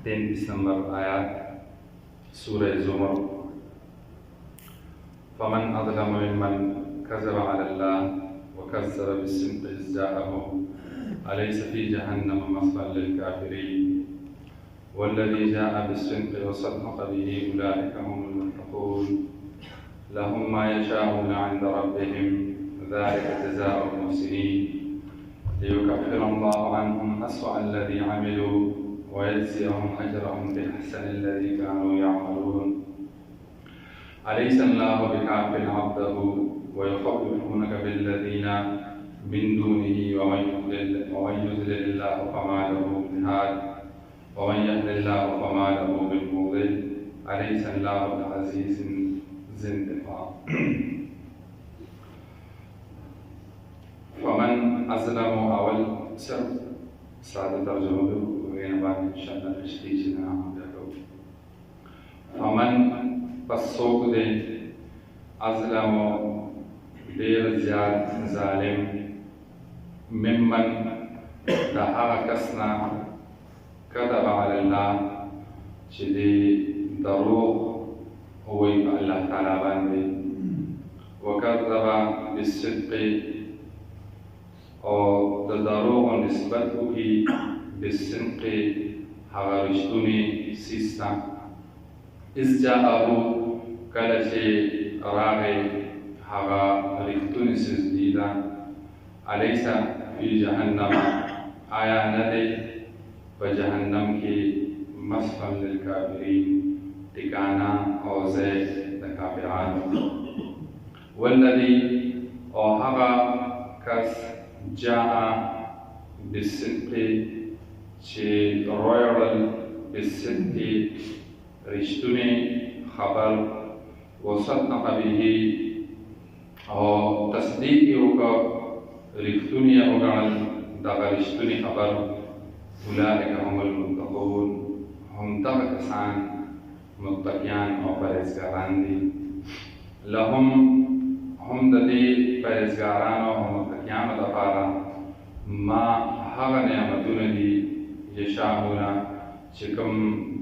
33 नंबर आयत सूरह ज़ुमर। फ़मन अज़लम मिम्मन कज़ब अलल्लाह व कज़्ज़ब बिस्सिद्क़ि इज़ जाअहु अलैसा फ़ी जहन्नम मस्वन लिल-काफ़िरीन वल्लज़ी जाअ बिस्सिद्क़ि व सद्दक़ बिही उलाइका हुमुल मुत्तक़ून लहुम मा यशाऊना इंदा रब्बिहिम ज़ालिका जज़ाउल मुहसिनीन लियुकफ़्फ़िरल्लाहु अन्हुम अस्वअ अल्लज़ी अमिलू व यजज़ियहुम अजरहुम बिअहसनि अल्लज़ी कानू यअमलून अलैहिस्सलाहु बिकाफ़िन अब्दहु व युख़व्विफ़ूनका बिल्लज़ीना मिन दूनिही व मन युज़लिलिल्लाहु फ़मा लहु मिन हाद व मन यहदिल्लाहु फ़मा लहु मिन मुज़िल अलैहिस्सलाहु बिअज़ीज़िन ज़ी इंतिक़ाम। फ़मन अज़लम अवल सादा तर्जुमा वगैरह बाद इंशाअल्लाह तशरीह से नाम देखो। फ़मन पसोक दे अज़लम देर ज़्यादा ज़ालिम मिम्मन दहा कसना कज़ब अलल्लाह चिदी दरूग़ हुई अल्लाह ताला बांधे व कज़्ज़ब बिस्सिद्क़ि और दरूग़ निस्बत की बिस्सिद्क़ि हगा रिश्तुनी सीस्ता इज़ जाअहु कलचे रागे हगा रिश्तुनी सिजदीदा अलैसा फ़ी जहन्नम आया नदे व जहन्नम की मस्वन लिल-काफ़िरीन ठिकाना औज़े काफ़िरान वल्लज़ी और हगा कस जाआ बिस्सिद्क़ि चे रोयडल बिस्सिद्क़ि रिश्तुने खबर व सद्दक़ बिही और तस्दीक़ का रिश्तुने उगल दगा रिश्तुने खबर उलाइका हुमुल मुत्तक़ून हम तक कसान मुत्तक़ियान और परहेज़गारान दी लहुम हम ददी परहेज़गारान और मुत्तक़ियान दफ़ारा मा हगा नेमतुन दी यशाऊना चिकम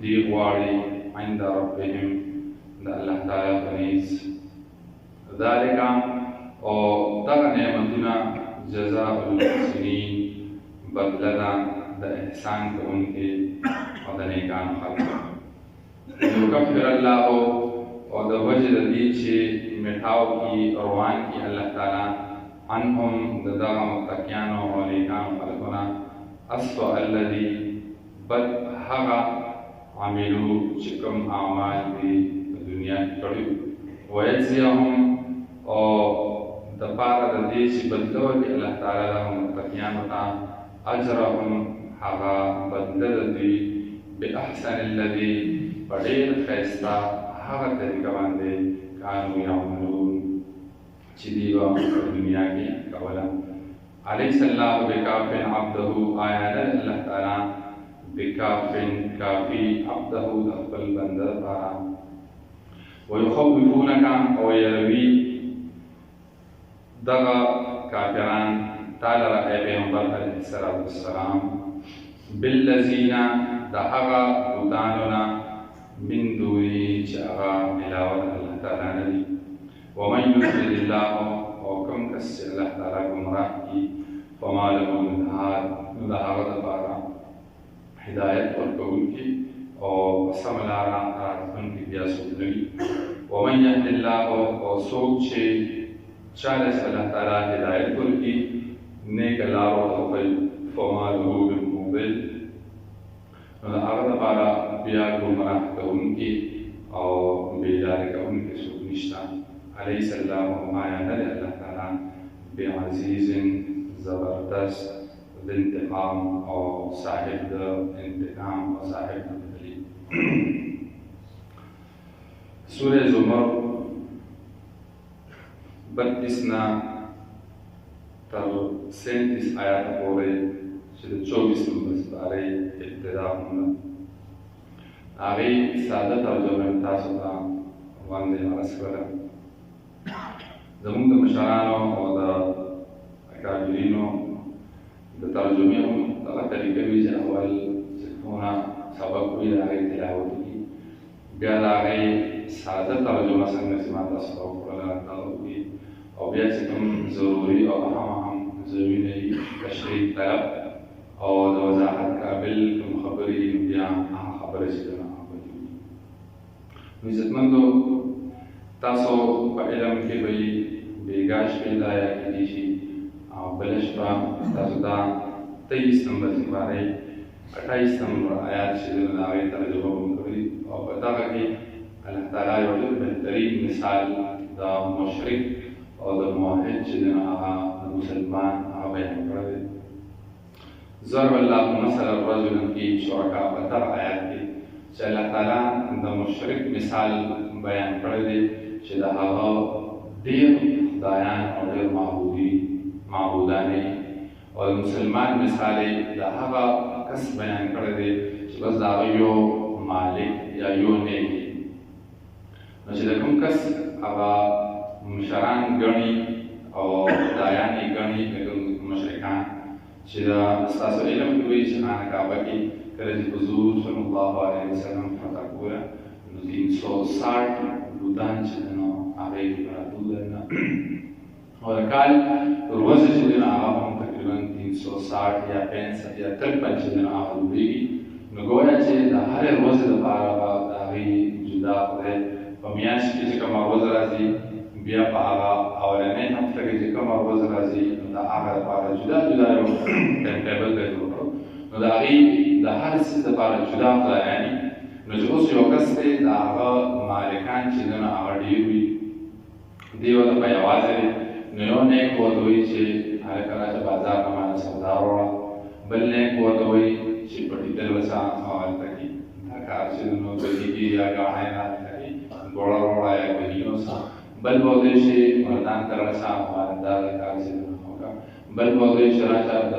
दी वाड़ी इंदा रब्बिहिम अल्लाह ताला फनीज़ ज़ालिका और तग नेमतुना जज़ाउल मुहसिनीन बदला द एहसान को उनके और नेकान खल्क़ युकफ़्फ़िरल्लाहु और द वजह दीचे मिठाव की रवान की अल्लाह ताला अन्हुम ददा मुत्तक़ियान और नेकान खल्क़ना अस्व अल्लज़ी बद हगा आमिलू चिकम आमाल भी दुनिया की कड़ी वयज़ियहुम और दपारा ददेश बदलो के अल्लाह ताला मुत्तक़ियान बता अजरहुम हगा बदल दी बिअहसन अल्लज़ी बड़ेर ख़ैस्ता हगा तरीक़ा बांधे कानू यअमलून चिदीवा दुनिया की कवला अलैहिस्सलाहु बिकाफ़िन अब्दहु आया अल्लाह ताला बिकाफ़िन काफ़ी अब्दहु अक़ल बंदर पारा व युख़व्विफ़ूनका और यरवी दगा काफ़िरान ताला ए पैगंबर अलैहिस्सलाम बिल्लज़ीना दहगा बुतानुना मिन दूनी चागा मिलावत अल्लाह ताला नबी व मन युज़लिलिल्लाहु और कम कस्से अल्लाह ताला गुमराह की फ़मा लहु मिन हाद दहगा दपारा हिदायत और कबूल की और समलारा आत्मन की ब्यासुदली व मन यहदिल्लाहु और सोचे चालीस अल्लाह ताला हिदायत पर की नेक लारो तौफ़ीक़ फ़मा लहु मिन मुज़िल आगत पारा बिया गुमराह का उनकी और बेदार का उनके सुनिश्ता अलैहिस्सलाम आया नर अल्लाह ताला बेअज़ीज़िन ज़बरदस्त इंतकाम और साहिब इंतकाम और साहिब बदली। सूरह ज़ुमर 32 तर 37 आयत पूरे 24 नंबर बारे इब्तिदा होना आगे सादा तर्जुमा तासुका वांदे मरसकरा ज़मुन मशारानो और अकाबिरीनो तर्जुमे तला तरीके भी अवल دونه سبق وي د هغې تلاوت وکړي بیا د هغې ساده ترجمه څنګه چې ما تاسو ته وکړله دغه وکړي او بیا چې کوم ضروري او اهم ځایونه یي تشریح طلب او د وضاحت قابل کوم خبرې بیا هغه خبرې چې دونه نو عزتمندو تاسو په علم کې به یې بېګا شپې دا یا کېدی شي او بله شپه تاسو دا 23 نمبر سپارئ 28 نمبر آیات چې د هغې ترجمه به مو کړي او په دغه کې الله تعالی یو ډېر بهترین مثال د مشرک او د موحد چې دی هغه د مسلمان هغه بیان کړی دی ضرب الله مثلا رجلا کې شرکا په دغه آیات کې چې الله تعالی د مشرک مثال بیان کړی دی چې د هغه ډېر خدایان او ډېر معبودان او د مسلمان مثال د هغه کس بیان کړی دی چې بس د هغه یو مالک یا یو نیک نو چې د کوم کس هغه مشران ګڼي او خدایان یې ګڼي لکه مشرکان چې ستاسو علم کې وایي چې خانه کعبه کې کله چې حضور صلی الله علیه وسلم فتح کوله نو 360 بودان چې دی نو هغې کې پراته وو او د کال ورځې چې دی نو هغه هم تقریبا 360 یا 65 یا 53 چې دی نو هغه لوبېږي نو ګویا چې د هرې ورځې دپاره به د هغې جدا خدای په میاشت کې چې کومه ورځ راځي بیا په هغه اولنۍ هفته کې چې کومه ورځ راځي نو د هغه دپاره جدا جدا یو ټایم ټیبل دی جوړ کړو نو د هغې د هر څیز دپاره جدا خدایانې نو چې اوس یو کس دی د هغه مالکان چې دی نو هغه ډېر وي دې ورته په یوازې دی نو یو نیک ورته وایي چې هلکه راشه بازار نه مانه سودا راوړه بل نیک ورته وایي چې پټېدل به څه هلته کې دا کار چې دی نو بهیږي یا ګاڼی نه هلته کې ګوړه راوړه یا بهیږي څه بل به ودرې شي مردان ته راشه دا کار چې دی نو وکړه بل به ودرې شي راشه د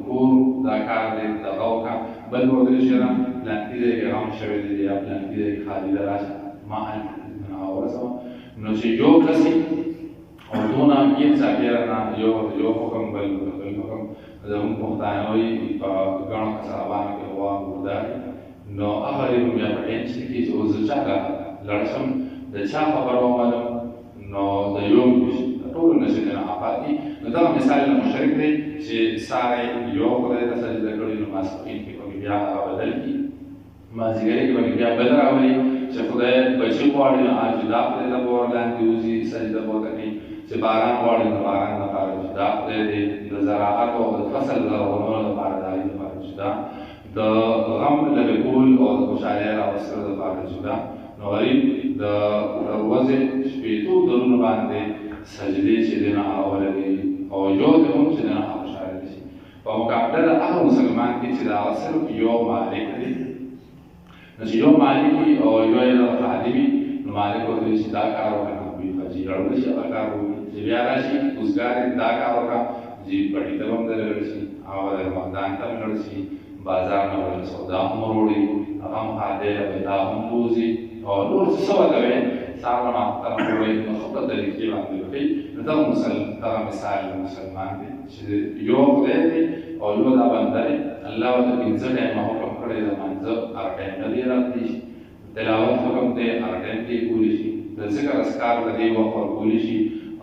کور دا کار دی دغه وکړه بل به ودرې شي پلانکي ځای کې غم شوی دی یا پلانکي ځای کې خالي ده راشه ما هلته ورسوه نو چې یو کس او دونه امید څاپېره نه یو حکم بل حکم زموږ پښتانه وایي په ګڼو کسابانو کې غوا ګردار نو هغه یې بیا په ټینس کې چې اوس زه چا ته لاړ شم د چا خبره ومنم نو د یو د ټولو نه چې دی نه پاتې نو دغه مثال نه مشرک دی چې ساری یو خدای ته سجده کړي نو ماسپښین کې به بیا هغه بدل کړي مازدیګرۍ کې به بیا بل راولي چې خدای بچي غواړي نو جدا خدای ته به ورلاندې وځي سجده به ورته کوي چې باران غواړي نو باران لپاره جدا خدای دی د زراعت او د فصل د رغونولو لپاره د هغې لپاره جدا د غم لرې کول او د خوشحالۍ راوستلو لپاره جدا نو غریب د ورځې شپېتو درونو باندې سجدې چې دی نه هغه ولګوي او یو د هم چې دی نه هغه خوشحاله شي په مقابله د هغه مسلمان کې چې د هغه صرف یو مالک دی نو چې یو مالک وي او یو یې دغه خادم وي نو مالک ورته وایي چې دا کار وکړه نو چې ړنده شي هغه کار وکړي چې بیا راشي اوزګار یې دا کار وکړه چې پټي ته به هم دلته لاړ شي هغه د مقدان ته هم لاړ شي بازار نه ورته سودا هم وروړي هغه هم خادی دا هم بوځي او نور څه ورته وایي سهار نه ماښام ته وایي نو ښه په طریقې باندې وکړي نو دغه مثال د مسلمان دی چې یو خدای دی او یو دا بنده دی الله ورته پنځه ټایمه حکم کړی د لمانځه هغه ټایم نه دی راتلی شي تلاوت حکم دی هغه ټایم کې یې کولی شي د ذکر اذکار د دې وخت ورکولی شي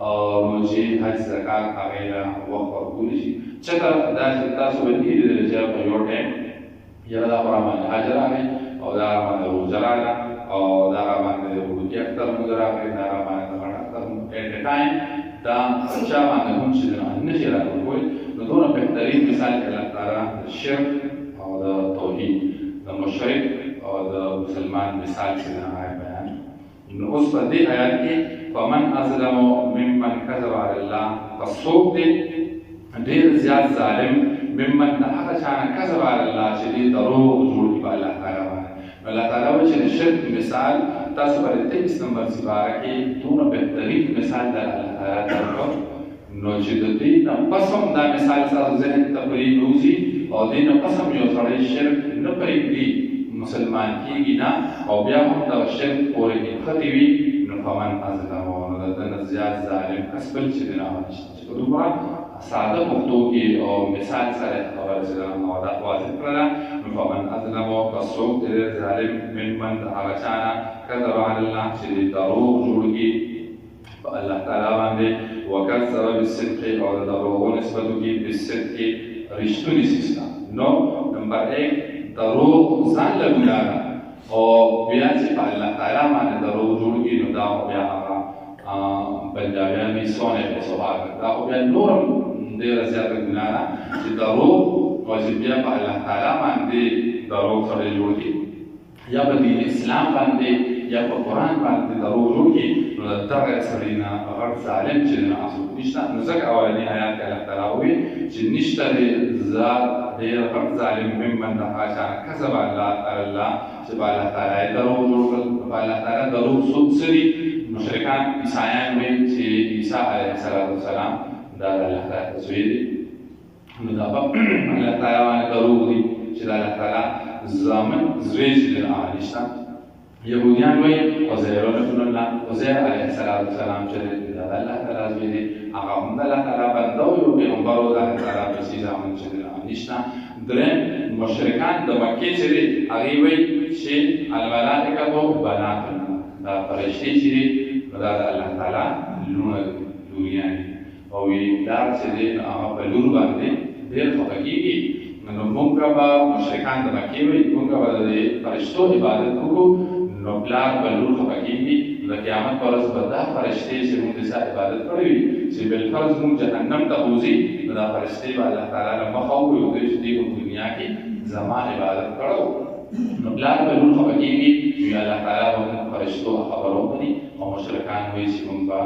او روژې حج زکات هغې له وخت ورکولی شي چېرته داسې تاسو به نه لیدلی چې په یو ټایم یاره دا خو راباندې حج راغی او دا راباندې روژه راغله او دا راباندې روژې اختر مونځ راغی دا راباندې د غټ اختر مونځ ایټ ا ټایم دا چا باندې هم چې نه شي راټولولی نو دونه بهترین مثال کې الله تعالی د شرک او د توحید د مشرک او د مسلمان مثال چې دی هغه بیان نو اوس په دې آیات کې فمن اظلم ممن کذب علی الله پس څوک دی ډېر زیات ظالم ممن د هغه چا نه کذب علی الله چې دی دروغ جوړ کړي په الله تعالی باندې نو الله تعالی وایي چې د شرک مثال تاسو په 23 نمبر سپاره کې دونه بهترین مثال د الله تعالی درکړ نو چې د دې نه پس هم دا مثال ستاسو ذهن ته پرې نوځي او دې نه پس هم یو سړی شرک نه پرېږدي مسلمان کېږي نه او بیا هم دغه شرک پورې نښتې وي نو فمن اظلم نو د ده نه زیات ظالم کس بل چې دی نه هغه نشته چې په دومره ساده پښتو کې او مثال سره خبره چې دا واضح کړله نو فمن اذنب کڅوک دې ظالم ممن د هغه چا نه کذب علی الله چې دروغ جوړ کړي په الله تعالی باندې وکذب بالصدق او د دروغ نسبت کوي بالصدق رښتونی سیستم نو نمبر 1 دروغ ځان له ګناه او بیا چې په الله تعالی باندې دروغ جوړ کړي نو دا بیا هغه پنجابیان می سونه په سوال دا خو بیا نور ډېره زیاته ګناه ده چې دروغ او چې بیا په الله تعالی باندې دروغ سره جوړ کړي یا په دین اسلام باندې یا په قرآن باندې دروغ جوړ کړي نو د دغه سړي نه غټ ظالم چې نه څوک نشته نو ځکه اولني آیات کې الله تعالی وایي چې نشته ډېر غټ ظالم ممن د هغه چا کذب الله چې په الله تعالی دروغ جوړ کړل په الله تعالی دروغ څوک سړي مشرکان عیسایان وایي چې عیسی علیه السلام دا د الله تعالی زوی دی نو دا په الله تعالی باندې دروغ دي چې د الله تعالی زامن زوی چې د هغه نشته یهودیان وایي عزیر ابن الله عزیر علیه السلام چې د الله تعالی زوی دی هغه هم د الله تعالی بنده او یو پیغمبر او د الله تعالی په څیر زامن چې د هغه نشته درېم مشرکان د مکې چې دي هغوی وایي چې الملائکه بنات دا فرشتې چې دي دا د الله تعالی لوریان دي او دا چې دی هغه په لور باندې ډېر خفه کېږي نو موږ به مشرکان د مکې وایي موږ به د فرشتو عبادت وکړو نو پلار په لور خفه کېږي د قیامت په ورځ به دا فرشتې چې موږ د څه عبادت کړی وي چې بالفرض موږ جهنم ته بوځي نو دا فرشتې به الله تعالی له مخه ووایي او دوی چې دوی په دنیا کې زما عبادت کړی نو پلار په لور خفه کېږي نو الله تعالی به موږ فرشتو خبر وکړي او مشرکان وایي چې موږ به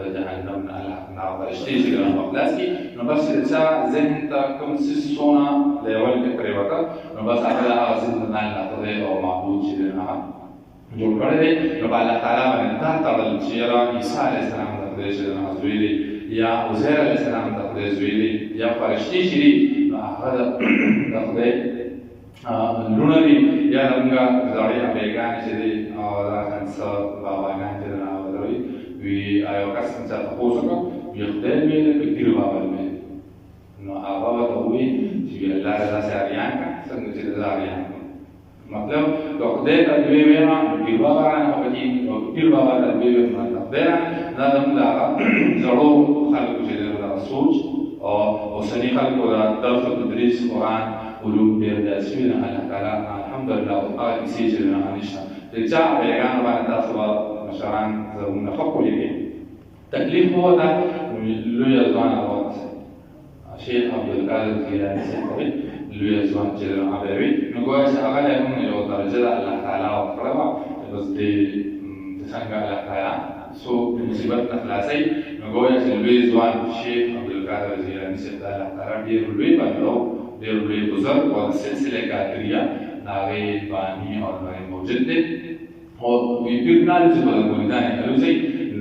جهنم نه الله فرشتي چې ګران خلاص کی نو بس چې ذهن ته کوم څه سونه لیول کې پرې وکړه نو بس هغه ذهن نه لاته او معبود چې نه جوړ کړی دی نو الله تعالی باندې دا تړل چې عیسی علیه السلام د خدای چې نه زوی دی یا عزیر علیه السلام د خدای زوی دی یا فرشتي چې دي نو هغه د خدای لونه دي یا موږ زړې بیګان چې دي او دا څنګه باباګان چې نه ولوي وی آیا کس څنګه تاسو کو یو خدای مې په تیر باور مې نو هغه ته وی چې الله رضا ساریان څنګه چې رضا اریان مطلب د خدای ته دوی ویما په باور نه پدې او تیر باور ته دوی ویما دا زموږ زړو خلکو چې دا سوچ او سنی خلکو دا درس او تدریس قرآن علوم ډېر داسې نه الله تعالی الحمدلله او هغه کیسې چې نه نشته د چا بیان باندې تاسو مشران زموږ خپل یې تکلیف هو دا لوی ځوان اوس شیخ عبدالقادر جیلانی صاحب لوی ځوان چې هغه وی نو ګویا چې هغه له موږ یو درجه الله تعالی او کړو بس دې څنګه الله تعالی سو مصیبت نه خلاصي نو ګویا چې لوی ځوان شیخ عبدالقادر جیلانی صاحب الله تعالی ډېر لوی بنو ډېر لوی بزرګ او سلسله قادریه هغه بانی او موجود دي او پیر نه چې په مریدان الوزي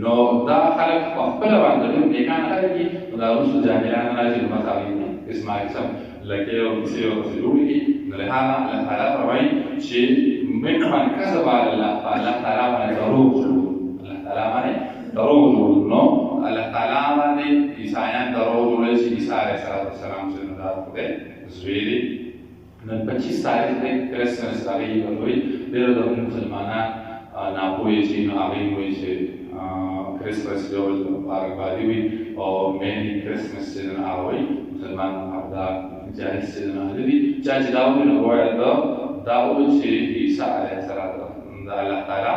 نو دا خلک په خپل باندې نیکان خلک دي دا اوس جاهلان راځي نو متاوي اسمع قسم لکه او کیسه او سلوکي نو له هغه الله تعالی فرمایي چې من کذب علی الله تعالی باندې دروغ الله تعالی باندې دروغ نو الله تعالی باندې عیسایان دروغ جوړل چې عیسی علیه السلام چې نو دا خدای زوی دی نن 25 تاریخ دی کرسمس هغه وروي ډېر د مسلمانان ناپوهي چې نو هغه وایي چې کرسمس ډول پارکبادي وي او مېنی کرسمس چې نه هغه مسلمان دا جاهل چې نه دي چې دا وایي نو وایي دا وایي چې عیسی علیه السلام د الله تعالی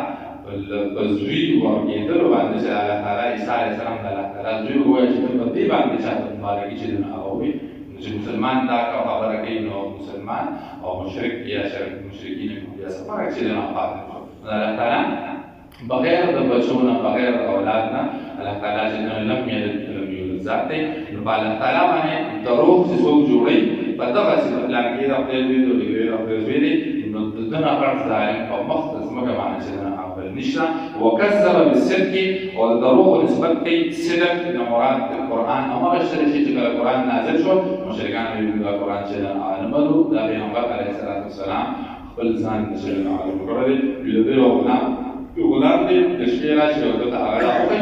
په زوی ورکېدلو باندې چې الله تعالی عیسی علیه السلام د الله تعالی زوی وایي چې په دې باندې چې مبارکي چې نه هغه وایي چې مسلمان دا خبره کوي نو مسلمان او مشرک یا شرک مشرکین یا سفر چې نه پاتې الله تعالی بغیر د بچونه بغیر د اولادنا الله تعالی چې لم یلد ولم یولد ذات دی نو الله تعالی باندې دروغ چې څوک جوړي په دغه څه پلان کې د خپل دی د خپل دی نو دغه پر ځای او مختص مګه باندې چې نه خپل نشته وکذب بالصدق او دروغ نسبت کوي صدق د مراد قرآن او هغه شی چې قرآن نازل شو مشرکان د قرآن چې عالمو د پیغمبر علیه السلام خپل ځان چې عالم کړل دی د غلام دی د شپې راشي او د هغه راوړي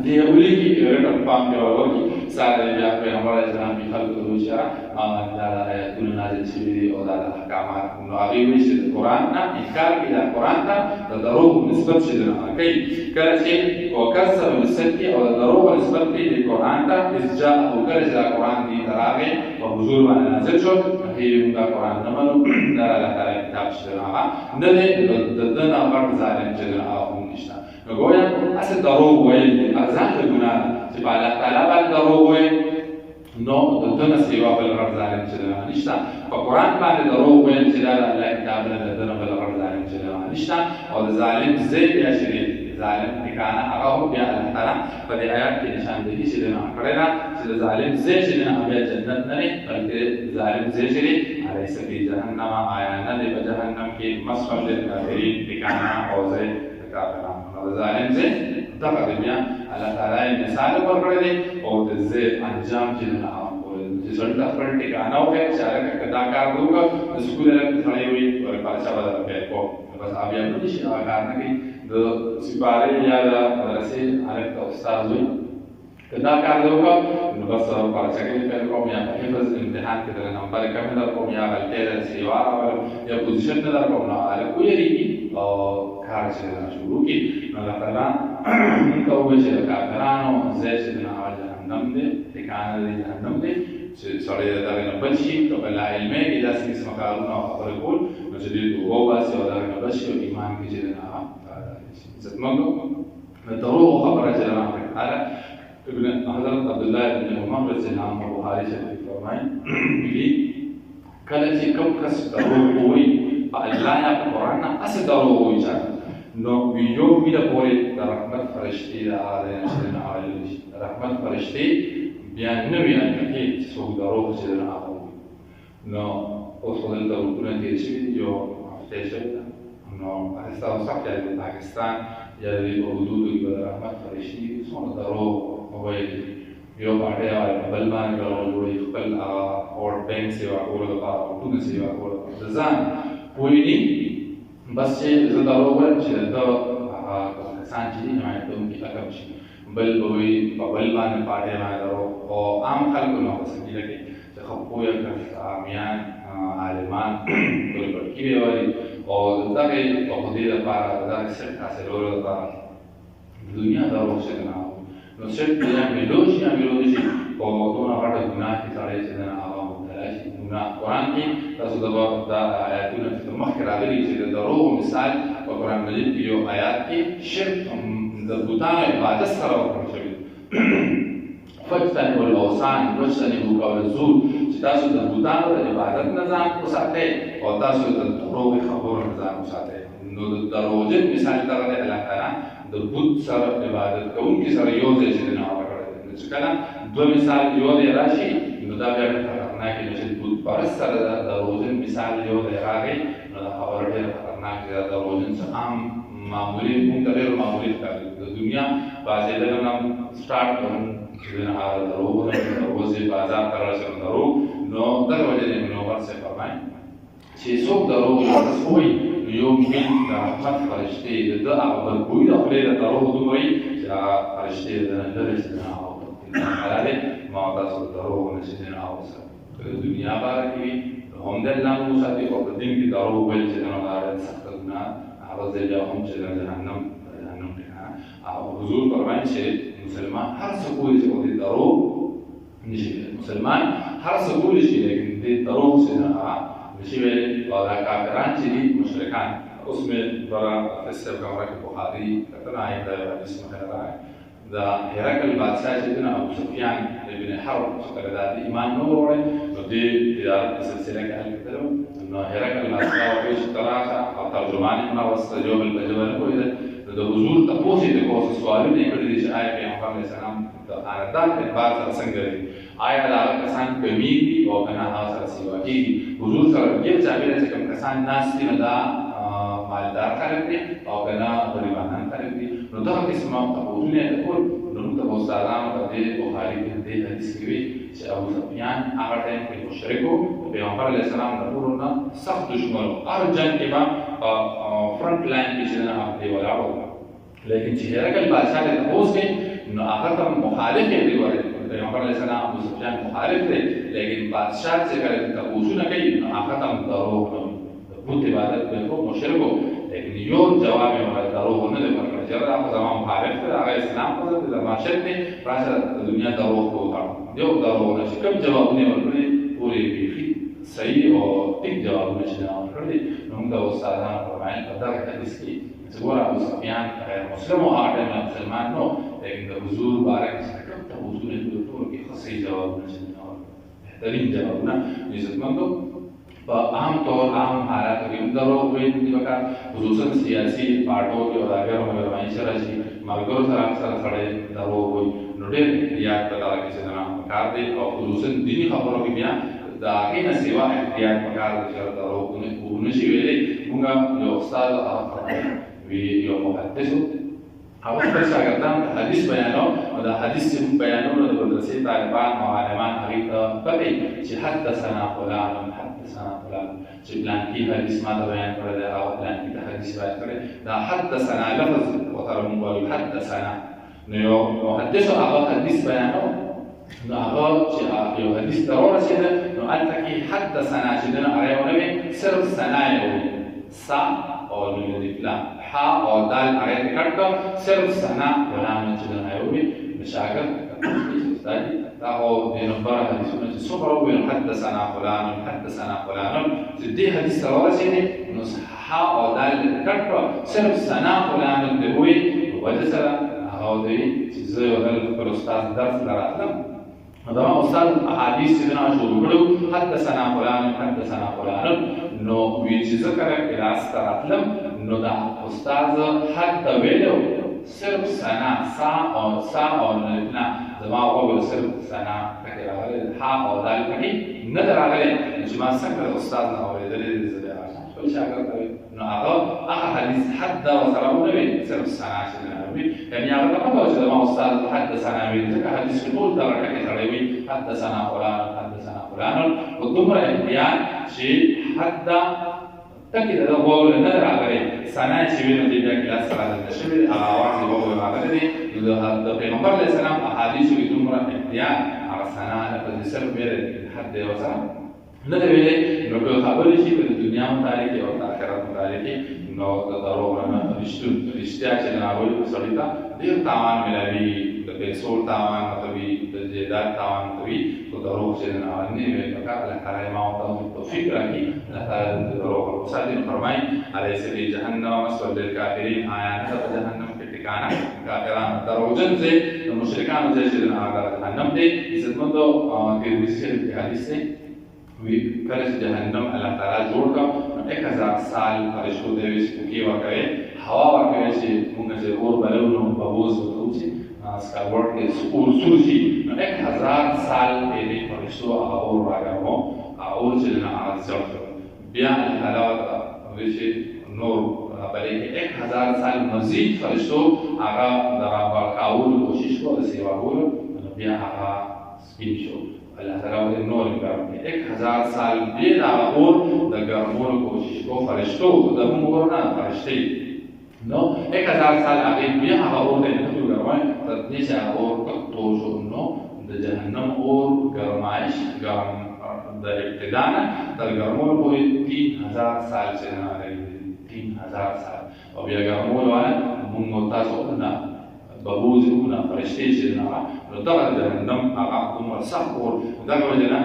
دې ولي کې رټ پام دی ورو सारे या पैगंबर इस्लाम की खल्क रुशा दादा आयतुन नाजिल शिवी और दादा अहकामात नवागी हुई से कुरान ना इनकार किया कुरान था दरोग निस्बत से कई करचे वकसर निस्बत और दरोग निस्बत की कुरान था इज्जा होकर जरा कुरान की तरागे और हुजूर वाले नाजिल शो ही उनका कुरान नमनो दादा अल्लाह ताला किताब से रहा नदे ददना अमर जालिम जरा आखुन निशा गोया असल दरोग वही अज़ान गुनाह जब अल्लाह ताला बात दरोग वही नो ददना सेवा बल रब जालिम जरा निशा فقرآن بعد دروغ وين جلال الله كتابنا ددنا بالغرب ظالم جلال نشنا और ظالم زيد या शरीर ظالم ठिकाना आगा हो गया अल्लाह ताला पर आयत की निशानदेही से देना करेगा जिस ظالم زيد से देना अबे जन्नत नहीं बल्कि ظالم زيد शरीर अरे सभी जहन्नम आया न दे जहन्नम के मसफल काफिरीन ठिकाना और زيد काफिरा और ظالم زيد तक दुनिया अल्लाह ताला ने मिसाल पर कर दे और زيد अंजाम जितना रिजल्ट पर ठिकाना हो गया चार का कदाकार दूंगा स्कूल में खड़े हुई और पाछा बदल पे को बस आप ये नहीं शिकार ना कि दो सिपाही या मदरसे अलग तो उस्ताद हुई कदाकार दूंगा बस पाछा के पे को या हिफज इम्तिहान के तरह नंबर कम दर को या गलती सेवा या पोजीशन दर को ना अलग कोई रीति और कार्य से शुरू की अल्लाह ताला उनका वो से काफिरानो जैसे ना जहन्नम दे ठिकाना दे जहन्नम दे सड़े दागना बची तो बला इल्म इजा से इसमें कारुना खबर कोल मजदूर वो बास और दागना बची और ईमान की जजना इज्जत मंगो दरो खबर जना आला इब्न हजरत अब्दुल्लाह इब्न उमर रज़ियल्लाहु अन्हु बुखारी शरीफ फरमाए कि कल से कम कस दरो कोई अल्लाह या कुरान अस दरो कोई चाहे नो वीडियो भी पूरे रहमत फरिश्ते आ रहे हैं रहमत फरिश्ते बियान नवी अनके सो दरो से रहा हो नो उस वक्त तो उन्हें देशी जो हफ्ते से नो ऐसा सब क्या है पाकिस्तान या ये हदूद की रहमत फरिश्ती सो दरो हो यो बाटे और बलमान का जो इकबल और बैंक सेवा को लगा टून सेवा को जजान कोई नहीं बस ये दरो पर चलता सांची हमारे तो उनकी अकब बल बोई बलमान पाटे में दरो और आम खाल को ना पसंद लगे जब खपोया का मियान आलिमान कोई बड़की भी वाली और तभी बहुत ही दफा दार सिर्फ ऐसे लोग का दुनिया दरो से ना हो तो सिर्फ दुनिया मिलोशी और दोनों बाटे गुनाह की सारे से ना आवा होता है गुनाह कुरान की तस्दबा दा आयतुन तो मखराबी से दरो मिसाल और कुरान मजीद की जो आयत की शिर्क बुतान इबादत सरा करछवी फजतनी वलौसान फजतनी बुकावजुल तासु द बुतान इबादत नजाम को साथे और तासु द दरो के खबर नजाम को साथे नो दरोजे मिसाल तरह अल्लाह ताला द बुत सर इबादत को उनकी सर योजे से ना करते चकना दो मिसाल योजे राशि मुदाबिया करना के मस्जिद बुत पर सर दरोजे मिसाल योजे रागे न खबर है करना के दरोजे से आम मामूली मुंतजर मामूली का दुनिया बाजे लगना स्टार्ट करूं जिन हाल रोज़े बाजार करार से दरो नो दर वजह ने मनोवर से फरमाए छह दरो बस कोई योग में रहमत फरिश्ते द अबर कोई अपने दरो दुमई या फरिश्ते दर से ना हो हलाले माता से दरो होने से ना हो तो दुनिया बार की हम दल्ला मुसादी और दिन की दरो वल से ना आ सख्त ना आवाज़ जाओ हम चले जहन्नम हुजूर फरमाए छे मुसलमान हर सकूल से होती दरो निशिवे मुसलमान हर सकूल से लेकिन दे दरो से ना निशिवे और काफिरान चीज़ मुशरिकान उसमें बड़ा फिस्टर कमरा के बुखारी कितना है इसमें रहा है दा हेरकल बादशाह जितना अबू सुफियान इब्न हर्ब शकरदादी ईमान नूर है तो दे तिजारत के सिलसिले के हल करो न हेरकल बादशाह और इस तरह का तर्जुमान अपना वस्त जो बिलबजबल को इधर तो हुजूर तपोसी देखो सवाल ने कर दी आया के हम सलाम तो आरदान के बाद संगरे आया ला कसान कमी और बना हासिल सिवा की हुजूर सर ये चाबीर से कम कसान नास की नदा मालदार करते और बना गरीबान करते नो तो किस्म तपोने को नो तो बहुत सलाम करते बुखारी के हदीस की से अबू सुफियान आते हैं कि मुशरिको पैगंबर अलैहि सलाम नबूरना सख्त दुश्मन और जंग के बाद फ्रंट लाइन पे चलना आपके वाला होगा लेकिन चेहरा कल बादशाह ने तपोस के न आखिर तक मुखालिफ है दीवार پیغمبر علیہ السلام ابو سفیان مخالف دی لیکن بادشاہ چې کله تاسو نه کوي هغه تم دروغ نه بت عبادت به کو مشرک لیکن یو جواب یې ورته دروغ نه دی ورکړی چې هغه زمام مخالف دی هغه اسلام په ځای د ماشد دی راشه د دنیا دروغ کوي یو دروغ نه کوم جواب نه ورکړي پوری بیخي صحیح او ټیک جواب نشي ورکړي نو موږ استادان فرمایي په دغه حدیث کې چې ګور ابو سفیان مسلم او هغه مسلمان نو لیکن د حضور بارک څخه ته حضور د ټول کې خاصي جواب نشي بهترین جوابونه عزتمندو په عام طور عام حالاتو کې دروغ ویل دي وکړه خصوصا سیاسي پارټو کې او هغه مهرباني سره شي ملګرو سره اکثر سره دروغ وي نو ډېر احتیاط پکار کې چې نه کار دی او خصوصا دینی خبرو کې بیا دا هغې نه سوا احتیاط پکار دی چې دروغ ونشي ویلې موږ یو استاد هغه وی یو محدث هغه خپل شاګردان ته حدیث بیانو او دا حدیث چې بیانونه د مدرسې طالبان او عالمان هغې ته پکې چې حدثنا فلان حدثنا فلان چې پلانکي حدیث ما ته بیان کړی دی هغه پلانکي ته حدیث بیان کړی دا حدثنا لفظ ورته موږ وایو حدثنا نو یو محدث هغه حدیث بیانو نو هغه چې یو حدیث ته ورسېده نو هلته کې حدثنا چې دنه هغه ونه وي صرف ثنا یې وویل سا او نون فلان حا او دال هغه ته کټ کړه صرف ثنا فلان چې دنه یې وویل د شاګرد استاد دا هو د نمبر حدیثونه چې څومره وویل حدثنا فلان حدثنا فلان چې دې حدیث ته ورسېدې نو حا او دال ته کټ کړه صرف ثنا فلان دې وویل وجه سره هغه دی چې زه یو ځل پر استاد درس لراتلم دا استاد احادیث چې نه شروع کړو حدثنا فلان حدثنا فلان نو وی چې ذکر کلاس تراتلم نو دا استاد حد ویلو صرف سنا سا او نه زما وګور صرف سنا پکې راغلی ها او دال پکې نه راغلی چې ما څنګه استاد نه اورېدلې زه خپل شاګرد نو هغه حدیث حد وسلامونه وی صرف سنا چې نه وی یعنی هغه په توګه چې ما استاد حدثنا وی ځکه حدیث ټول دا راکې سره وی حدثنا فلان حدثنا فلان او دومره احتیاط چې حد تکي دا وګول نه راغلی سنا چې وینو دې بیا کلاس سره د شوی اواز وګول راغلی نو د پیغمبر علیه السلام احادیث کې دومره احتیاط هغه سنا په دې سره ویل حد وسلام نه دی ویلې نو که خبرې شي د دنیا متعلق او د آخرت متعلق نو د دروغ نه رښتیا چې نه وایي سړي ته ډېر تاوان ملاوي د پیسو تاوان مطلبي د جیدات تاوان کوي خو دروغ چې نه وایي ویل پکار الله تعالی ما ته توفیق راکړي الله تعالی د دروغ وساتي فرمایي الیس فی جهنم مسوى للکافرین آیا نه په جهنم کې ټکانه کافرانو دروغجن ځای د مشرکانو ځای چې هغه جهنم دی عزتمندو ترمذي حدیث دی وی کله چې جهنم الله تعالی جوړ کړ 1000 سال فرشتو د ویس کې ورکړي هوا ورکړي چې موږ چې اور بلو نو بوز وته چې سکاور کې اور سورسي 1000 سال دې فرشتو هغه اور راغلو او چې نه ځو بیا الله ویشي نور بلکې 1000 سال مزید فرشتو هغه درابا کاول کوشش کوله سیوا کول بیا هغه سپین شو اللہ تعالیٰ نے نور گرم میں 1000 سال بے اور دا گرمون کوشش کو فرشتو دا مورنا فرشتی نو 1000 سال آگے بیا اور دے نتو گرمائیں تدنیش اور کتو شو نو دا جہنم اور گرمائش گرم دا ابتدانا دا گرمون کوئی 3000 سال سے نہ رہی 3000 سال اور بیا گرمون وانا منگوتا سونا ببوز هنا فرشتي جنا نطلع جهنم أقام ورسحور ودعوا جنا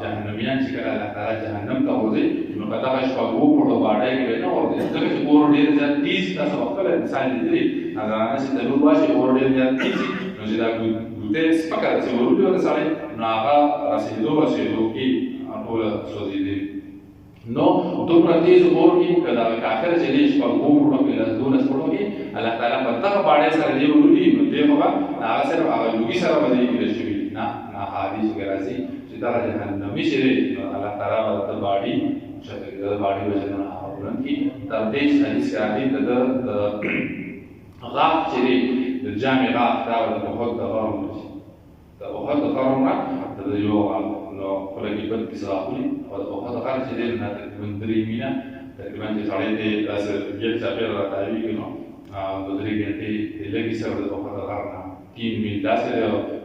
جهنميان شكل الله تعالى جهنم تورزي نقطع شقوق وردواري كبيرنا ورزي ذكر شقور دير جات 30 تا سبب كله إنسان يدري هذا أنا سيدلو باش شقور دير جات 30 نجدا قلت سبكة سيقولوا لي هذا سالي ناقا رسيدو كي أقول سوزي دي نو دومره تیز اور کی کدا کافر چې دیش په ګورو کې له دونه سپورو کې الله تعالی په دغه باندې سره دی ورولي نو دې هغه هغه سره هغه لوګي سره باندې کې شوی نه حدیث کې راځي چې دا جهنمي شری الله تعالی ورته باندې چې دا باندې وجنه اورن کی تر دې حدیث راځي د غاف چې د جامع غاف دا د بخود د غرم د بخود د غرم د یو نو کله کې په کیسه او هغه کار چې دې نه تقریبا 3 مینا تقریبا چې ساړې دې تاسو یې ځای راځي نو د 3 غنټې لګي سره د هغه کار نه 3 میل تاسو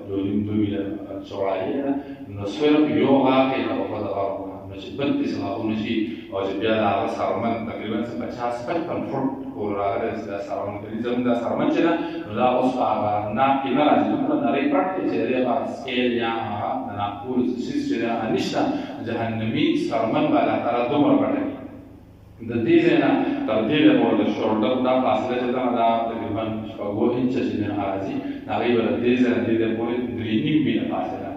دولين دويلة شرعية نصير يوغا كي نأخذ أرض نشي بدس نأخذ نشي أو جبيا على سارمان تقريبا 50 فرد ورا هذا سارمان كذي زمن سارمان جنا لا أصلا نا كنا لازم نري part جري بعد scale يا نقول سيستم أنيشنا جهنمي سارمان ولا ترى دومر بدني دديزنا ترديد مول الشورتر دا فاصلة جدا دا تقريبا 2 إنش جدا عارضي ناقي ولا دديزنا دديد مول درينيم بين فاصلة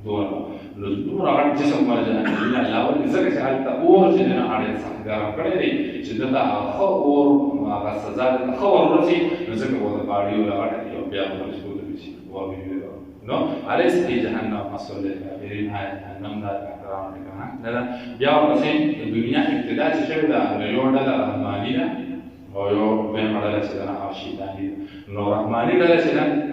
دور لزوم راعي جسم ما جنا لا لا ولا إذا كان تأور جدا عارض سكر كذي جدا خور ما قصدت خور رتي نزك ولا باريو ولا عارض يبيع ولا شو تبيشي وابيو no على سبيل جهنم مسؤول الكافرين هاي جهنم ذا كلام كمان لا بيا مثلا الدنيا ابتداء شيء ده اليوم ده الرحمانية أو يوم بين مرة لسنا أو شيطانية نو رحمانية ده لسنا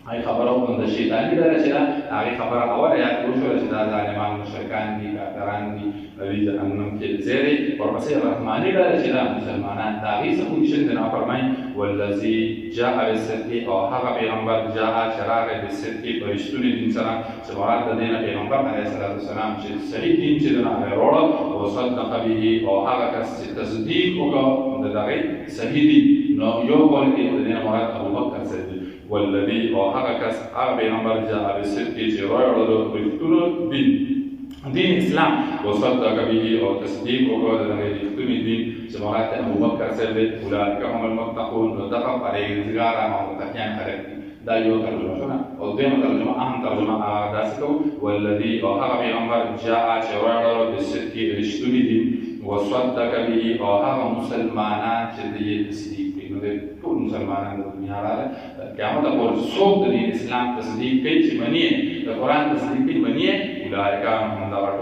هاي خبره من الشيطانية ده لسنا هاي خبره أول يا كروش لسنا ظالمان مشركان دي كافران دي نبي جهنم كالزيري ورمسي الرحمانية ده لسنا مسلمان داعي سكون شندنا فرماي والذي جاء بالصدق أو هذا بيغمبر جاء شرار بالصدق ويشتري دين سلام سمعت دين بيغمبر عليه الصلاة والسلام صحيح دين جدنا على رولا وصدق به أو هذا كتصديق وكا داري صحيح نو يوم كي دين مراد أبو بكر صديق والذي أو هذا بيغمبر جاء بالصدق جرار ويشتري دين الإسلام وصدق به أو تصديق وقال له يختم الدين سمعت أبو بكر سبب أولئك هم المتقون ودخل عليه زجاجة مع متقين عليه دا يو ترجمة شنا قدام ترجمة أهم ترجمة داسكو والذي أوها بيغمبر جاء شرارة بالصدق يختم الدين وصدق به أوها مسلمان شديد تصديق بينه كل مسلمان الدنيا على كما تقول صوت دين الإسلام تصديق كي منيه القرآن تصديق منيه أولئك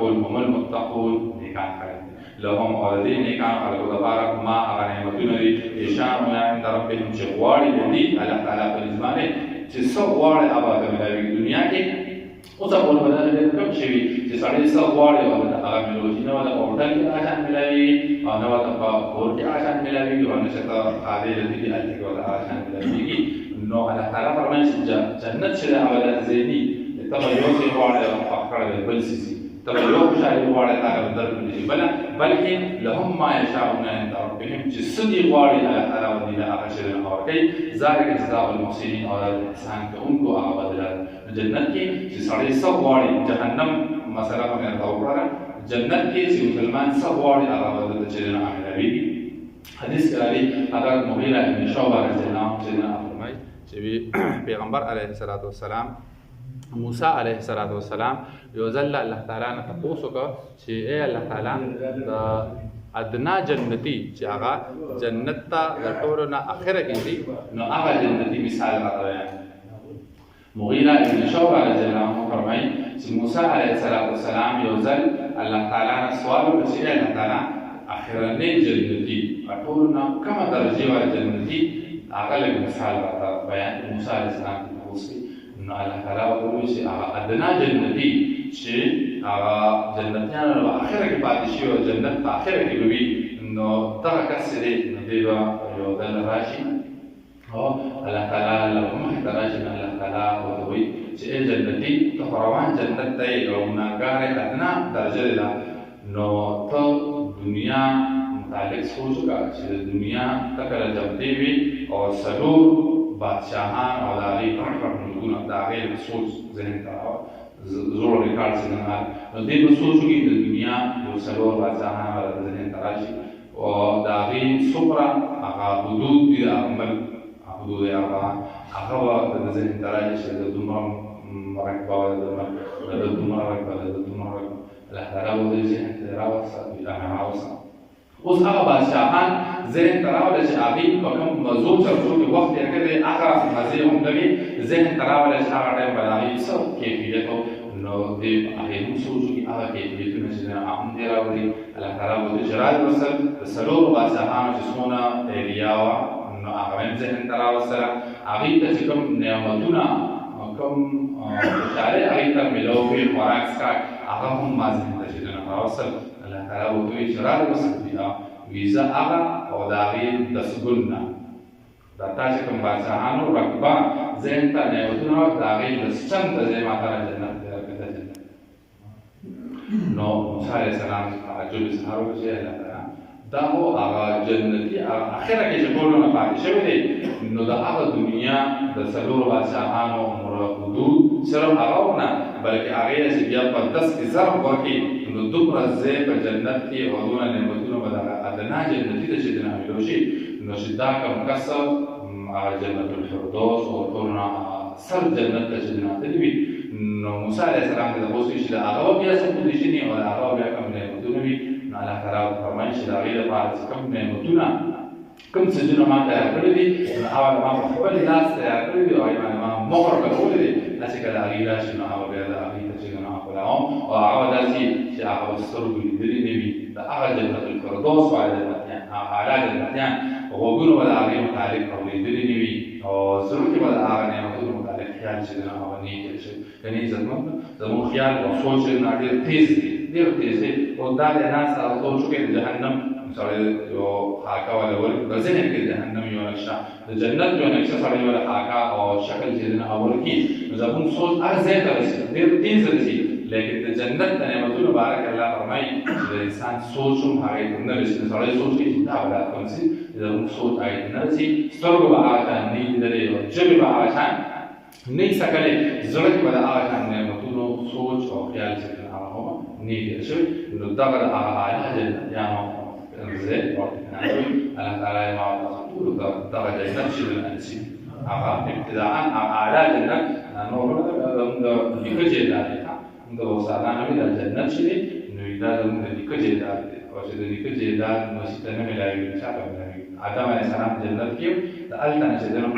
هم المتقون نيكان خير لهم الذين نيكان على كتبارك ما أغنيمتون يشاءون عند ربهم شغواري يدي على تعالى في الزمان تسواري أبدا من الدنيا كي وتقول بدل كم شيء تساري سواري ولا أغملوجينا ولا أوردان عشان ملاوي أنا وتبقى أورد عشان ملاوي وأنا شتا هذه التي أتيك ولا عشان ملاوي إنه على تعالى فرمان جنة شلا أبدا زيني تبا يوسي وارد أفكار بالبلسيسي تبا يوسي وارد على الدرب بلكن لهم ما يشاءون عند ربهم جسدي وارد على تعالى ودين أخشرين أوركي ذلك جزاء المحسنين على الإحسان كأنكو أعبد جنة كي ساري سواري جهنم مثلا من التوراة جنة كي سلمان سواري على وجه الجنة عمل بي حديث كلامي هذا مغيرة من شوار الجنة أفرمي جبي بيغمبر عليه الصلاة والسلام موسى عليه الصلاة والسلام يوزل الله تعالى نتقوسك شيء الله تعالى أدنى جنتي جاغا جنتا لطورنا آخرة كنتي نو آخر جنتي مثال هذا مغيرة بن شعبة رضي الله عنه فرمي موسى عليه الصلاة والسلام يوزل الله تعالى سؤال بشيء الله تعالى آخرني جنتي أقولنا كما درجة جنتي أقل مثال هذا بيان موسى عليه السلام توصي إنه الله تعالى يقول شيء أدنى جنتي شيء جنتنا آخرة كبعد شيء وجنة آخرة كبير إنه ترك السرير نديبا يوزل راشي الله تعالى لهم احتراج من الله تعالى وذوي شيء جنتي تفروان جنتي لو ناقاري أدنى درجة لا نو تو دنيا متعلق سوچا شيء الدنيا تكلا جبتي بي और सरूर बादशाहान और दारी पर नून दारे सोच ज़हन का जोर रिकॉर्ड से ना नदी में सोचो कि दुनिया जो सरूर बादशाहान और ज़हन तराशी और दारी सुपरा आगा हुदूद दी अमल हुदूद आगा आगा ज़हन तराशी से दुमर मरकबा दुमर لا تراود ज़हन तरावस अनावस उस आगा बादशाहान ज़हन तरावस आगे कम मज़ूर चलते के वक्त या के आखिर मज़े हम लगे ज़हन तरावस आगा टाइम बनाई सब कैफियत हो नो दे आखिर सोचो कि आगा कैफियत में से आम तरावदी अल्लाह तरावद जराद वसल सलोर बादशाहान जिसमोना एरियावा नो आगा ज़हन तरावस आगे तकम नियामतुना कम चारे आगे तक मिलो फिर खुराक का आगा हम माज़हन तजरबा वसल अल्लाह तरावद जराद वसल वीज़ा आगा और दागी दसगुना دا تاسې کوم بادشاهانو رقبه ذهن ته نعمتونه وه د هغې د چند ته ځای ما تعالی جنت دی درکړی جنت نو موسی علیه السلام تعجب اظهار وکړ چې الله تعالی دا خو هغه جنتي اخره کې چې ټولونه پاتې شوي دی نو د هغه دنیا د څلورو بادشاهانو عمر حدود صرف هغه ونه بلکې هغې چې بیا په 10 کې ضرب ورکړي نو دومره ځای په جنت کې او دونه نعمتونه به دغه ادنا جنتي ته چې دنه مېلو شي نو چې دا کوم کس هغه جنت الفردوس او ټولونه سر جنت ته چې دنه تللي وي نو موسی علیه السلام ته د اوس وي چې د هغه بیا څه پوزیشن او د هغه بیا کوم نعمتونه وي نو الله تعالی فرمایي چې د هغې لپاره چې کوم نعمتونه کوم څیزونه ما تیار کړي دي نو هغه ما په خپل لاس تیار کړي دي او هغې باندې ما مهر لګولی دی داسې که د هغې راشي نو هغه بیا د هغې ته چې نو ښکلاوم او هغه داسې چې هغه په سترګو لیدلي نه وي د هغه جنت الفردوس والا جنتیان هغه اعلی جنتیان غوږونو به د هغې متعلق اورېدلي نه وي او زړه کې به د هغه نعمتونو متعلق خیال چې دی نو هغه نه یې تېر شوي یعنې زموږ خیال او سوچ نه ډېر تیز دی ډېر تیز دی او دا د ناست هغه سوچ وکړي د جهنم سړی یو خاکه ولا ورکړي په ذهن کې د جهنم یو نقشه د جنت یو نقشه سړی ولا خاکه او شکل چې دی نو هغه ورکړي نو زموږ سوچ هر ځای ته رسي ډېر تیز رسي لیکن د جنت د نعمتونو بارک الله فرمایي چې د انسان سوچ هم هغې ته نه رسي سړی سوچ کوي چې دا ولایت کوم شي زموږ سوچ هغې ته نه رسي سترګو به هغه شان نه یې لیدلی او ژبې به هغه شان نه یې څکلی زړه کې به د هغه شان نعمتونو سوچ او خیال چې دی هغه هم نه یې تېر شوي نو دغه د هغه اعلی جنتیانو ځای ورته نازوي الله تعالی ما تاسو ټولو ته دغه جنت چې دی نصیب هغه ابتداء هغه اعلی جنت نورونه د نیکه جایداد دی د استادانو مې د جنت چې دی نو دا زموږ د نیکه جایداد دی او چې د نیکه جایداد نو چې ته نه میلاوي چا ته میلاوي آدم علیه السلام جنت کې د هلته نه چې دی نو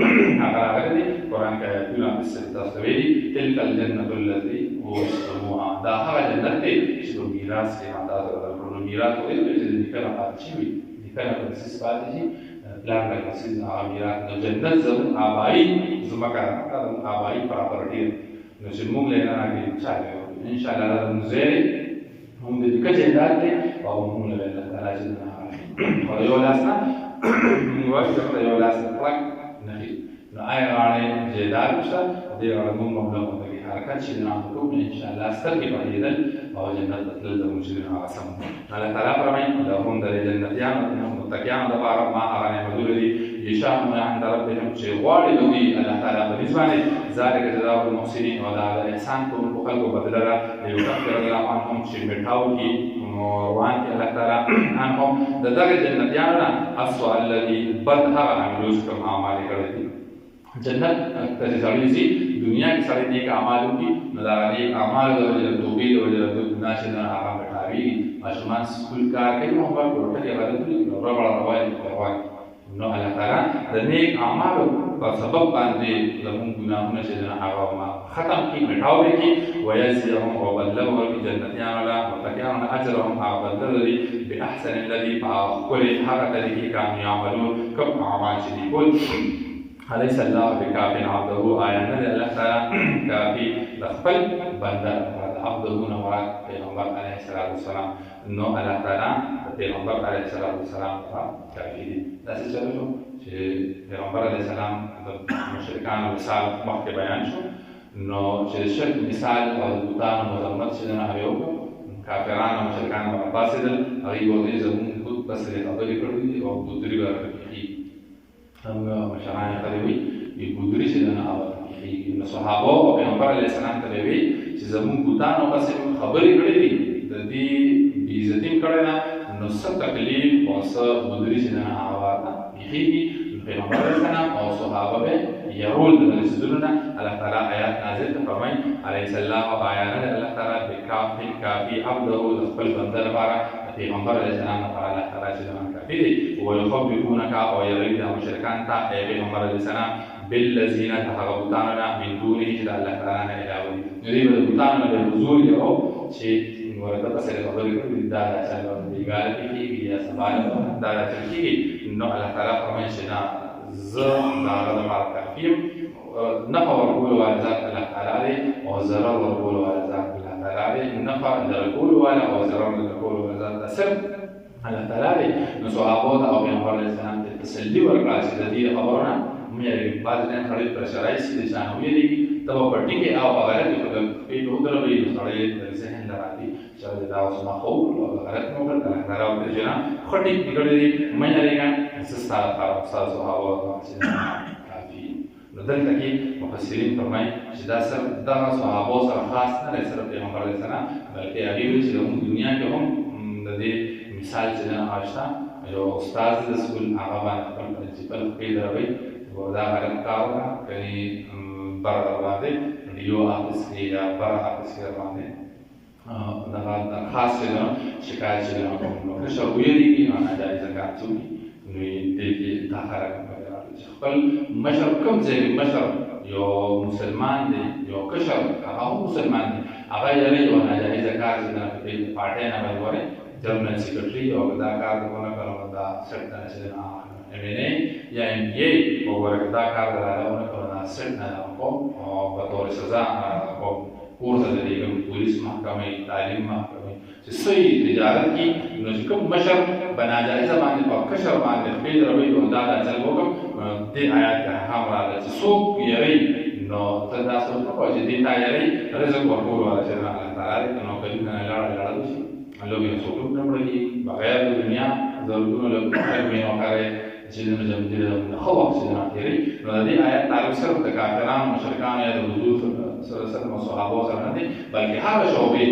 هغه راغلی دی قرآن کې آیتونه تاسو ته ویلي تلک الجنة التي اورثتموها دا هغه جنت دی چې په میراث کې ما تاسو ته درکړو نو میراث ویل چې د نیکه نه پاتې شوي نیکه نه په نصیب پاتې شي پلان نه نصیب هغه میراث نو جنت زموږ آبایي ځمکه ده دا زموږ آبایي پراپرټي ده نو چې موږ له نه راغلي چا ان شاء الله دا زموږ ځای هم د نیکه جایداد دی او موږ له الله تعالی چې نه او یو لاس نه موږ وایو چې یو لاس نه کلک نه نو آیا غاړې جایداد شته دې غاړه موږ مبلغ کوي حرکت چې نه کوو ان شاء الله سترګې باندې او جنت تل د مجرمین هغه سم الله تعالی فرمایي دا هم د جنتیانو متقینو لپاره ما هغه نعمتونه دي یشاءون عند ربهم چې غواړي دوی الله تعالی په نسبانه ذلک جزاء المحسنین او دا احسان کوونکو خلکو بدله ده لیکفر الله عنهم چې میټاو کی روان کې الله تعالی عنهم د دغه جنتیانو نه اسوء الذي بد هغه عملو چې کوم اعمال کړی دي جنت ته سړی زی دنیا کې سړی نیک اعمال وکړي نو دا نیک اعمال د وجې د توبې د وجې د ګناه چې نه هغه مټاوي ماشومان سکول کار کوي نو هغه ورته یې غلط دي نو ربړ روایت نو الله تعالی د نیک اعمالو په سبب باندې زموږ ګناهونه چې نه هغه ختم کړي مټاوي کړي ويجزيهم وبلغ ورکړي جنتیانو له متقینو اجرهم هغه بدل لري باحسن الذي فاقل هغه طریقې کانو یعملون کوم اعمال چې دي کول أليس الله بكاف عبده آية الله تعالى كافي لخبل بندر عبده نورات پیغمبر علیه السلام نو الله تعالی پیغمبر علیه السلام کافي دي داسې چلو چې پیغمبر علیه السلام د مشرکانو مثال مخکې بیان شو نو چې شرک مثال او د بوتانو مذمت چې نه هغه وکړو کافرانو مشرکانو راپاڅېدل هغوی وایي زموږ بت بس خبرې کړې دي او بودري به راکېږي څنګه مشران ته وي چې ګودري چې نه اوږي نو صحابه او پیغمبر علیه السلام ته وی چې زموږ بوتانو پسې خبرې کړې دي د دې عزت کړه نو څه تکلیف او څه ګودري چې نه اوږي پیغمبر علیه السلام او صحابه به يرول د رسولنا الله تعالی آیات نازل فرمای علیه السلام او آیات الله تعالی بکافی عبده خپل بنده لپاره پیغمبر علیه السلام لپاره الله تعالی چې دمان کافي دی ويخوفونك او يريد مشرکان ته پیغمبر علیه السلام بالذین تهربتان من دونه چې الله تعالی نه علاوه دي دوی به بوتان له حضور یو چې ورته پسې خبرې کوي دا چې د بیګار کې یا سبحان دا چې نو الله تعالی فرمایي چې نه زه دا لپاره کافیم نفع ورکول والا ذات الله تعالی او ضرر ورکول والا ذات الله تعالی نفع درکول والا او ضرر درکول والا ذات صرف الله تعالی نو صحابه او پیغمبر علیه السلام ته تسلی ورکړه چې د دې خبرونه مې بعض نه سړی پرشرایز دي چې نو ویلي ته په ټیکه او غلط په په دربې سړی د ذهن لراتي چې دا اوس ما خو غلط نو کړل دا راو دې نه خټي کړې مې لريګا سستاره کار استاد او چې کافي نو دلته کې مفسرین فرمایي چې دا سره دا صحابه سره خاص نه سره پیغمبر سره بلکې هغه چې د دنیا کې هم د دې مثال چې نه آشنا یو استاد د سکول هغه باندې خپل پرنسپل کې دروي دا غلط کار کوي بر باندې یو افس کې یا بر افس کې باندې دا خاص نه شکایت چې نو نشه ویلي کې نه دا ځکه چې نو دې کې دا خلک خپل مشر کوم ځای مشر یو مسلمان دی یو کشر هغه مسلمان دی هغه یې یو ناجایز کار چې نه په پټه نه وایي جنرال سیکریټری او دا کار دونه کړو دا سټ نه چې نه MNA یا MBA وګوره دا کار دراونه کړو دا سټ نه او په تور سزا او کورس د دې پولیس محکمې تعلیم محکمې چې صحیح تجارت کې نو چې کوم مشر بناجایز باندې په کشر باندې خپل روي او دا چل وکم دې آیات ته هم راځي چې څوک یې نو ته دا څه په چې دې تا یې رزق ورکول ولا چې الله تعالی نو کله نه لاړ شي الله یې څوک نه مړي بغیر د دنیا ضرورتونو له کومه وکړي چې د مجمدل خو وخت نه تیری نو دې آیات تعلق صرف د کافرانو مشرکانو یا د حضور سره سره صحابه سره نه دي بلکې هغه شوبې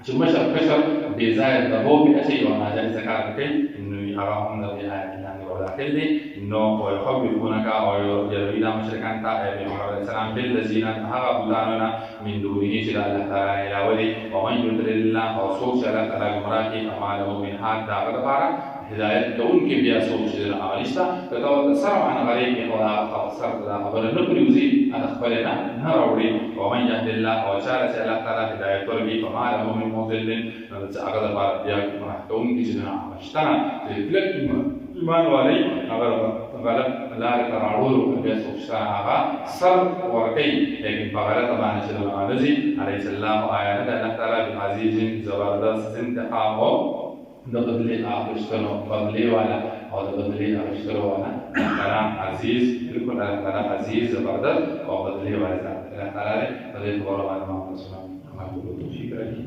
چې مشر کشر بې ځایه د هو به اچي او ناجایز کار کوي نو هغه هم د دې آیات لاندې ورداخل دي نو ويخوفونك او يروي دا مشرکان ته پیغمبر علیه السلام بالذین هغه بوتانونه من دونه چې الله تعالی راولي او من يضلل الله او څوک چې الله تعالی ګمراه کوي اعماله من حق دا هغه لپاره هدایت کوونکی بیا څوک چې عمل شته کله سره معنا غري کې او هغه سره دا خبره نه پریوزي هغه خبره نه راوړي او من يهد الله او شار چې الله تعالی هدایت ورکړي اعماله من مضل هغه لپاره بیا کوونکی چې عمل شته چې کله ایمان والی اگر غلط لارې ته راوړلو بیا څوک شته هغه سر ورکوي لیکن په غلطه باندې چې راځي علیه السلام آیا نه د الله تعالی عزیز زبردست انتقام او د بدلې اخیستلو بدلې والا او د بدلې اخیستلو والا کرام عزیز بالکل الله تعالی عزیز زبردست او بدلې والا الله تعالی د دې په اړه معلومات رسول الله توفیق راکړي